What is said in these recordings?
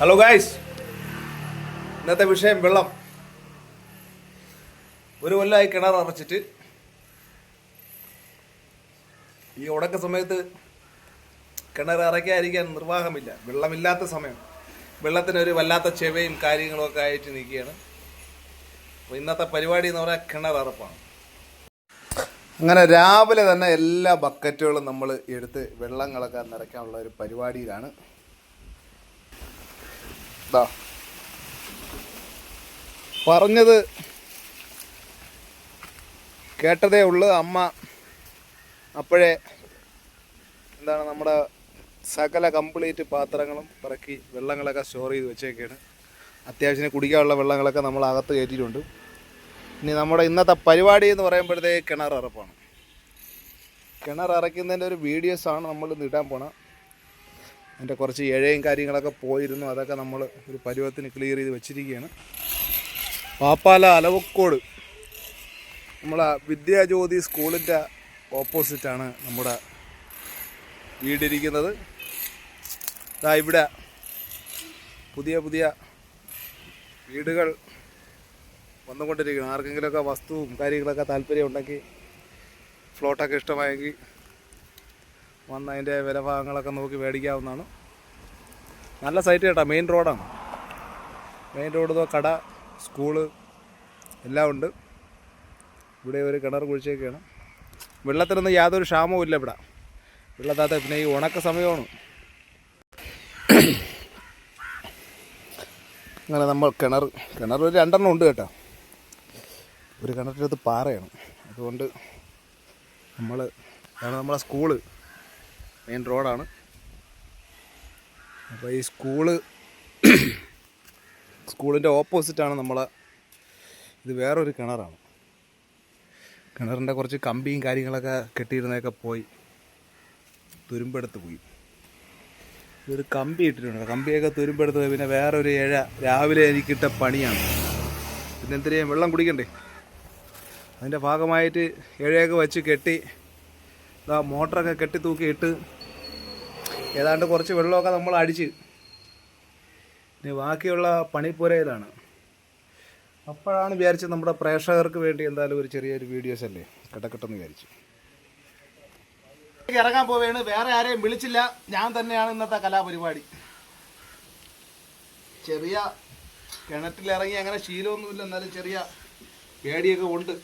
Hello guys, ഇന്നത്തെ വിഷയം വെള്ളം. ഒരു കൊല്ലമായി കിണർ അടച്ചിട്ട്. ഈ ഉടക്ക സമയത്ത് കിണർ ഇറക്കാതിരിക്കാൻ നിർവാഹമില്ല. വെള്ളമില്ലാത്ത സമയം വെള്ളത്തിനൊരു വല്ലാത്ത ചെവയും കാര്യങ്ങളും ഒക്കെ ആയിട്ട് നിൽക്കുകയാണ്. അപ്പോൾ ഇന്നത്തെ പരിപാടി എന്ന് പറഞ്ഞാൽ കിണർ അറപ്പാണ്. അങ്ങനെ രാവിലെ തന്നെ എല്ലാ ബക്കറ്റുകളും നമ്മൾ എടുത്ത് വെള്ളങ്ങളൊക്കെ നിറയ്ക്കാനുള്ള ഒരു പരിപാടിയിലാണ്. പറഞ്ഞത് കേട്ടതേ ഉള്ളു. അമ്മ അപ്പോഴേ നമ്മുടെ സകല കംപ്ലീറ്റ് പാത്രങ്ങളും പറക്കി വെള്ളങ്ങളൊക്കെ സ്റ്റോർ ചെയ്ത് വെച്ചേക്കാണ്. അത്യാവശ്യം കുടിക്കാനുള്ള വെള്ളങ്ങളൊക്കെ നമ്മൾ അകത്ത് കയറ്റിയിട്ടുണ്ട്. ഇനി നമ്മുടെ ഇന്നത്തെ പരിപാടി എന്ന് പറയുമ്പോഴത്തേക്ക് കിണർ അറപ്പാണ്. കിണർ അറയ്ക്കുന്നതിൻ്റെ ഒരു വീഡിയോസാണ് നമ്മൾ ഇന്ന് ഇടാൻ പോണത്. അതിൻ്റെ കുറച്ച് ഇഴയും കാര്യങ്ങളൊക്കെ പോയിരുന്നു. അതൊക്കെ നമ്മൾ ഒരു പരുവത്തിന് ക്ലിയർ ചെയ്ത് വെച്ചിരിക്കുകയാണ്. പാപ്പാല അലവക്കോട് നമ്മളെ വിദ്യാജ്യോതി സ്കൂളിൻ്റെ ഓപ്പോസിറ്റാണ് നമ്മുടെ വീടിരിക്കുന്നത്. ഇവിടെ പുതിയ പുതിയ വീടുകൾ വന്നുകൊണ്ടിരിക്കുകയാണ്. ആർക്കെങ്കിലുമൊക്കെ വസ്തുവും കാര്യങ്ങളൊക്കെ താല്പര്യം ഉണ്ടെങ്കിൽ, ഫ്ലോട്ടൊക്കെ ഇഷ്ടമായെങ്കിൽ വന്ന് അതിൻ്റെ വിലഭാഗങ്ങളൊക്കെ നോക്കി മേടിക്കാവുന്നതാണ്. നല്ല സൈറ്റ് കേട്ടോ, മെയിൻ റോഡാണ്. മെയിൻ റോഡ്, കട, സ്കൂള് എല്ലാം ഉണ്ട്. ഇവിടെ ഒരു കിണർ കുഴിച്ചേക്കാണ്. വെള്ളത്തിനൊന്നും യാതൊരു ക്ഷാമവും ഇല്ല ഇവിടെ. വെള്ളത്താത്ത പിന്നെ ഈ ഉണക്ക സമയമാണ്. അങ്ങനെ നമ്മൾ കിണർ ഒരു 2 ഉണ്ട് കേട്ടോ. ഒരു കിണറ്റിനകത്ത് പാറയാണ്. അതുകൊണ്ട് നമ്മളെ സ്കൂള് മെയിൻ റോഡാണ്. അപ്പോൾ ഈ സ്കൂളിൻ്റെ ഓപ്പോസിറ്റാണ് ഇത് വേറൊരു കിണറാണ്. കിണറിൻ്റെ കുറച്ച് കമ്പിയും കാര്യങ്ങളൊക്കെ കെട്ടിയിരുന്നതൊക്കെ പോയി, തുരുമ്പെടുത്ത് പോയി. ഇതൊരു കമ്പി ഇട്ടിട്ടുണ്ട്. കമ്പിയൊക്കെ തുരുമ്പെടുത്ത് പോയി. പിന്നെ വേറൊരു ഇഴ രാവിലെ എനിക്കിട്ട പണിയാണ്. പിന്നെ എന്തിനേയും വെള്ളം കുടിക്കണ്ടേ, അതിൻ്റെ ഭാഗമായിട്ട് ഇഴയൊക്കെ വെച്ച് കെട്ടി മോട്ടറൊക്കെ കെട്ടി തൂക്കിയിട്ട് ഏതാണ്ട് കുറച്ച് വെള്ളമൊക്കെ നമ്മൾ അടിച്ച് ഇനി ബാക്കിയുള്ള പണിപ്പുരയിലാണ്. അപ്പോഴാണ് വിചാരിച്ചത് നമ്മുടെ പ്രേക്ഷകർക്ക് വേണ്ടി എന്തായാലും ഒരു ചെറിയൊരു വീഡിയോസ് അല്ലേ കിടക്കട്ടെന്ന് വിചാരിച്ചു. ഇറങ്ങാൻ പോവുകയാണ്. വേറെ ആരെയും വിളിച്ചില്ല, ഞാൻ തന്നെയാണ് ഇന്നത്തെ കലാപരിപാടി. ചെറിയ കിണറ്റിലിറങ്ങി അങ്ങനെ ശീലമൊന്നുമില്ല, എന്നാലും ചെറിയ പേടിയൊക്കെ ഉണ്ട്.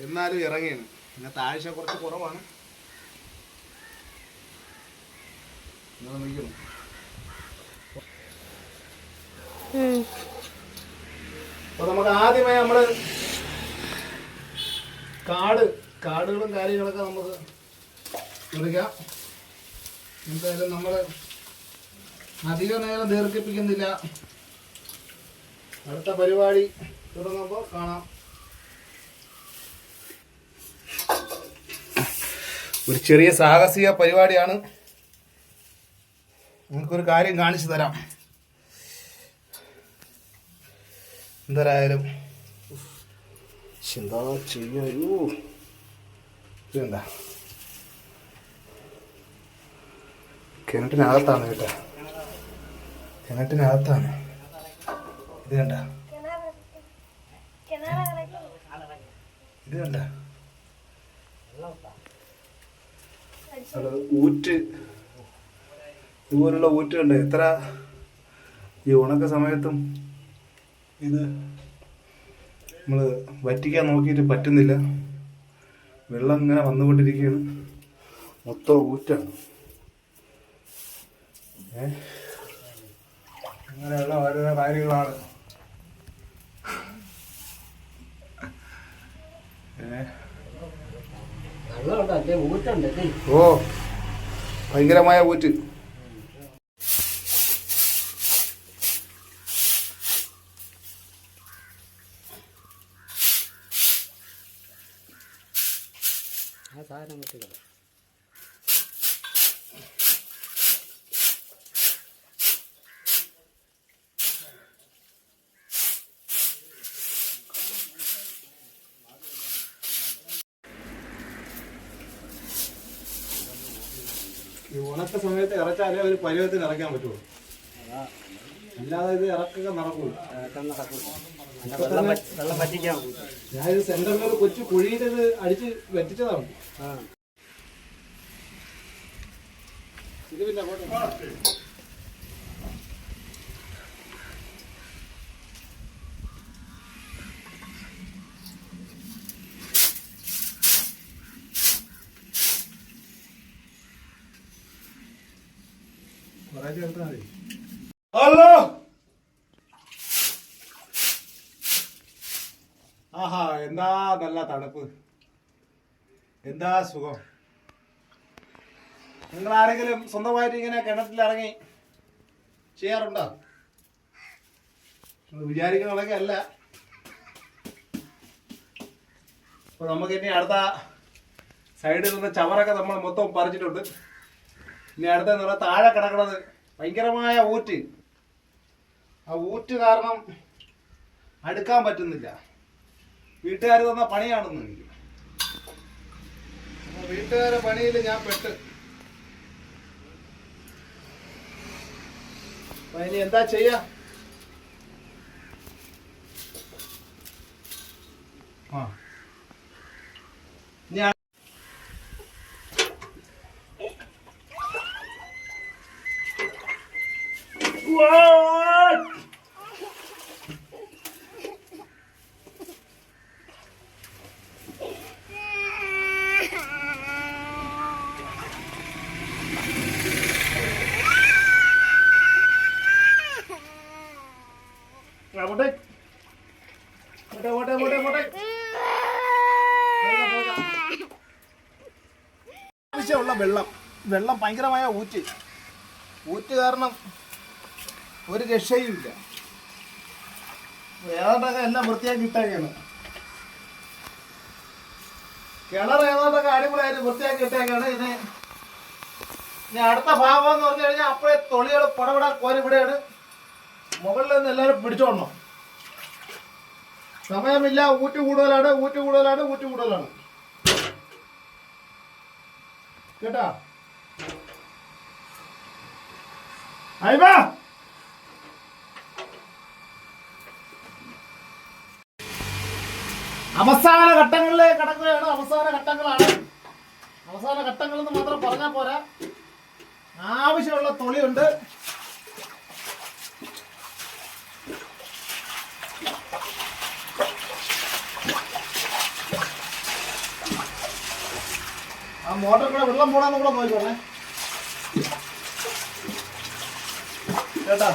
എന്നാലും ഇറങ്ങിയാണ്. പിന്നെ താഴ്ച കുറച്ച് കുറവാണ്. അപ്പോൾ നമുക്ക് ആദ്യമേ കാടുകളും കാര്യങ്ങളൊക്കെ നമുക്ക് എടുക്കാം. എന്തായാലും നമ്മൾ അധിക നേരം ദീർഘിപ്പിക്കുന്നില്ല. അടുത്ത പരിപാടി തുടങ്ങുമ്പോൾ കാണാം. ഒരു ചെറിയ സാഹസിക പരിപാടിയാണ്. നിങ്ങൾക്കൊരു കാര്യം കാണിച്ചു തരാം. എന്തായാലും എന്താ ചെയ്യൂ, ഇതെന്താ കിണറ്റിനകത്താണ് കേട്ടോ, കിണറ്റിനകത്താണ്. ഇത് കണ്ട, ഇത് കണ്ട ഊറ്റ്, ഇതുപോലുള്ള ഊറ്റ് കണ്ട്. എത്ര ഈ ഉണക്ക സമയത്തും ഇത് നമ്മൾ വറ്റിക്കാൻ നോക്കിയിട്ട് പറ്റുന്നില്ല. വെള്ളം ഇങ്ങനെ വന്നുകൊണ്ടിരിക്കുകയാണ്. മൊത്തം ഊറ്റാണ്. അങ്ങനെയുള്ള ഓരോരോ കാര്യങ്ങളാണ്. ഓ, ഭയങ്കരമായ ഊറ്റ്. ഈ ഉണക്ക സമയത്ത് ഇറച്ചാലേ ഒരു പരുവത്തിന് ഇറക്കാൻ പറ്റുള്ളൂ. അല്ലാതെ ഇത് ഇറക്കൊക്കെ നടക്കൂല. വെള്ളം പറ്റിക്കാം. ഞാനിത് സെന്ററിൽ കൊച്ചു കുഴിയിലത് അടിച്ച് വെറ്റിച്ചതാണ്. ഇത് പിന്നെ കുറേ ചേർത്താൽ മതി. ഹലോ, ആഹാ, എന്താ നല്ല തണുപ്പ്, എന്താ സുഖം. നിങ്ങൾ ആരെങ്കിലും സ്വന്തമായിട്ട് ഇങ്ങനെ കിണറ്റിലിറങ്ങി ചെയ്യാറുണ്ടോ? വിചാരിക്കുന്നതൊക്കെ അല്ല. അപ്പൊ നമുക്ക് ഇനി അടുത്ത സൈഡിൽ നിന്ന് ചവറൊക്കെ നമ്മൾ മൊത്തം പറിച്ചിട്ടുണ്ട്. ഇനി അടുത്ത നിറ താഴെ കിടക്കുന്നത് ഭയങ്കരമായ ഊറ്റ്. ആ ഊറ്റ് കാരണം അടുക്കാൻ പറ്റുന്നില്ല. വീട്ടുകാർ തന്ന പണിയാണെന്ന് എനിക്ക്. വീട്ടുകാരെ പണിയിൽ ഞാൻ പെട്ട്. അപ്പൊ ഇനി എന്താ ചെയ്യാ? ഞാൻ ആവശ്യമുള്ള വെള്ളം ഭയങ്കരമായ ഊറ്റ് കാരണം ഒരു രക്ഷയുമില്ല. ഏതാണ്ടൊക്കെ എല്ലാം വൃത്തിയാക്കി ഇട്ടേക്കാണ്. കിണർ ഏതാണ്ടൊക്കെ അടിപൊളിയായിട്ട് വൃത്തിയാക്കി ഇട്ടേക്കാണ്. ഇനി അടുത്ത ഭാഗം എന്ന് പറഞ്ഞു കഴിഞ്ഞാൽ അപ്പോഴേ തൊളികൾ പടപട കോരിവിടെയാണ്. മുകളിൽ നിന്ന് എല്ലാവരും പിടിച്ചോളണം. സമയമില്ല. ഊറ്റ് കൂടുതലാണ്. കേട്ടാ? അയ്യോ, അവസാന ഘട്ടങ്ങളിലേക്ക് കടക്കുകയാണ്. അവസാന ഘട്ടങ്ങളെന്ന് മാത്രം പറഞ്ഞാൽ പോരാ. ആവശ്യമുള്ള തൊളിയുണ്ട്. ആ മോട്ടർ കൂടെ വെള്ളം പോടാന്ന് കൂടെ നോക്കിക്കോളേ ചേട്ടാ.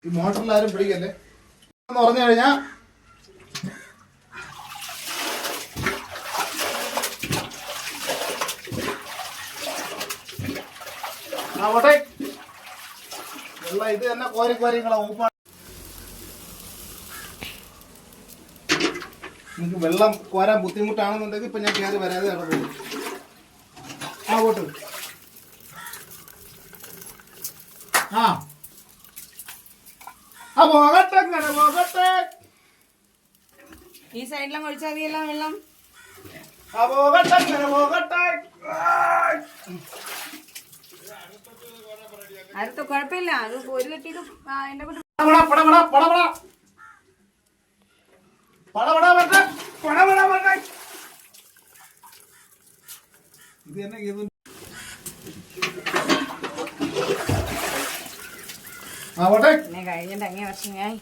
ഈ മോട്ടറിൽ ആരും പിടിക്കല്ലേ എന്ന് പറഞ്ഞു കഴിഞ്ഞാ പോട്ടെ. വെള്ളം ഇത് തന്നെ കോരി നിങ്ങളെ ഊപ്പാണ്. നിങ്ങൾക്ക് വെള്ളം കോരാൻ ബുദ്ധിമുട്ടാണെന്നുണ്ടെങ്കിൽ ഇപ്പൊ ഞാൻ കയറി വരാതെ നടക്കും. പോട്ട്. പോകട്ടെ. ഈ സൈഡിലും ഒഴിച്ചാൽ മതിയല്ലോ വെള്ളം. പോകട്ടെ. അടുത്ത കുഴപ്പമില്ല. അത് ഒരു കെട്ടിയത് എന്റെ കൂടെ ഇത് തന്നെ ചെയ്തു. പിന്നെ കഴിഞ്ഞിട്ട് അങ്ങേ വർഷം ഞാൻ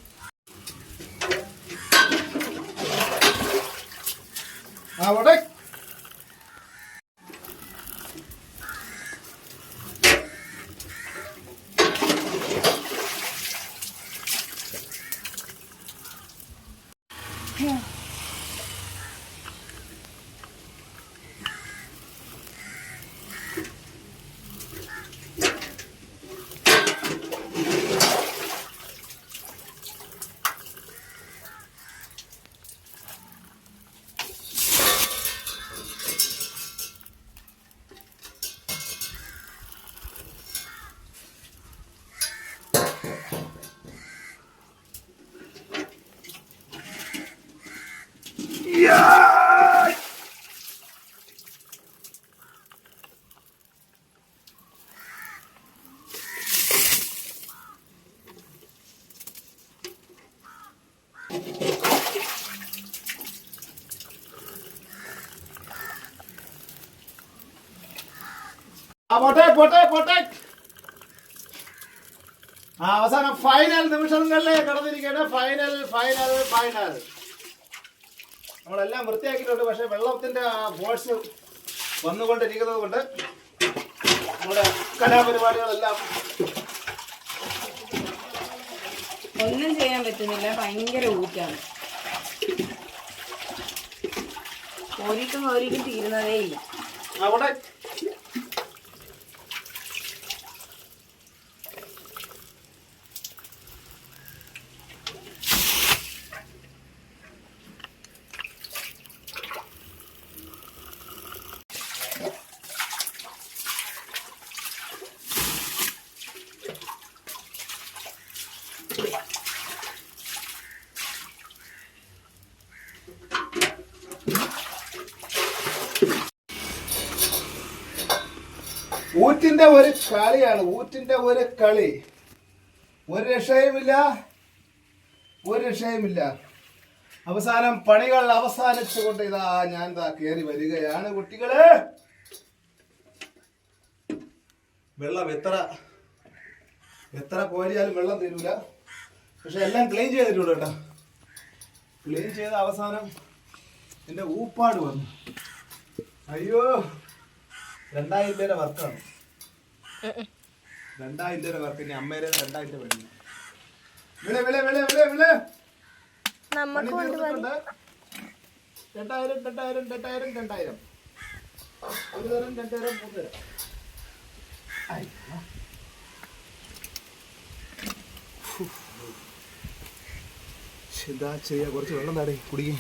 പോട്ടെ പോട്ടെ പോട്ടെ. അവസാനം ഫൈനൽ നിമിഷങ്ങളിലേ കടന്നിരിക്കുകയാണ്. Final final final. നമ്മളെല്ലാം വൃത്തിയാക്കിയിട്ടുണ്ട്. പക്ഷെ വെള്ളത്തിന്റെ ഫോഴ്സ് വന്നുകൊണ്ടിരിക്കുന്നത് കൊണ്ട് നമ്മുടെ കലാപരിപാടികളെല്ലാം ഒന്നും ചെയ്യാൻ പറ്റുന്നില്ല. ഭയങ്കര ഊറ്റാണ്. കോരിക്കും തീരുന്നതേ ഇല്ല. അവിടെ ഊറ്റിന്റെ ഒരു കളിയാണ്. ഊറ്റിന്റെ ഒരു കളി. ഒരു രക്ഷയുമില്ല, ഒരു രക്ഷയുമില്ല. അവസാനം പണികൾ അവസാനിച്ചുകൊണ്ട് ഇതാ ഞാൻ കയറി വരികയാണ് കുട്ടികള്. വെള്ളം എത്ര കോരിയാലും വെള്ളം തരൂല. പക്ഷെ എല്ലാം ക്ലീൻ ചെയ്തിട്ടുണ്ട് കേട്ടോ. ക്ലീൻ ചെയ്ത അവസാനം എന്റെ ഊപ്പാട് വന്നു. അയ്യോ, 2000 രൂപയുടെ വർക്കാണ്. 2000 രൂപയുടെ വർക്ക്. ഇനി അമ്മേരെ 2000 രൂപ മേടിക്കണം. വിള 2000 ഒരു തരം 2000 3 തരം. എന്താ ചെയ്യാ, കുറച്ച് വെള്ളം താടേ കുടിക്കും.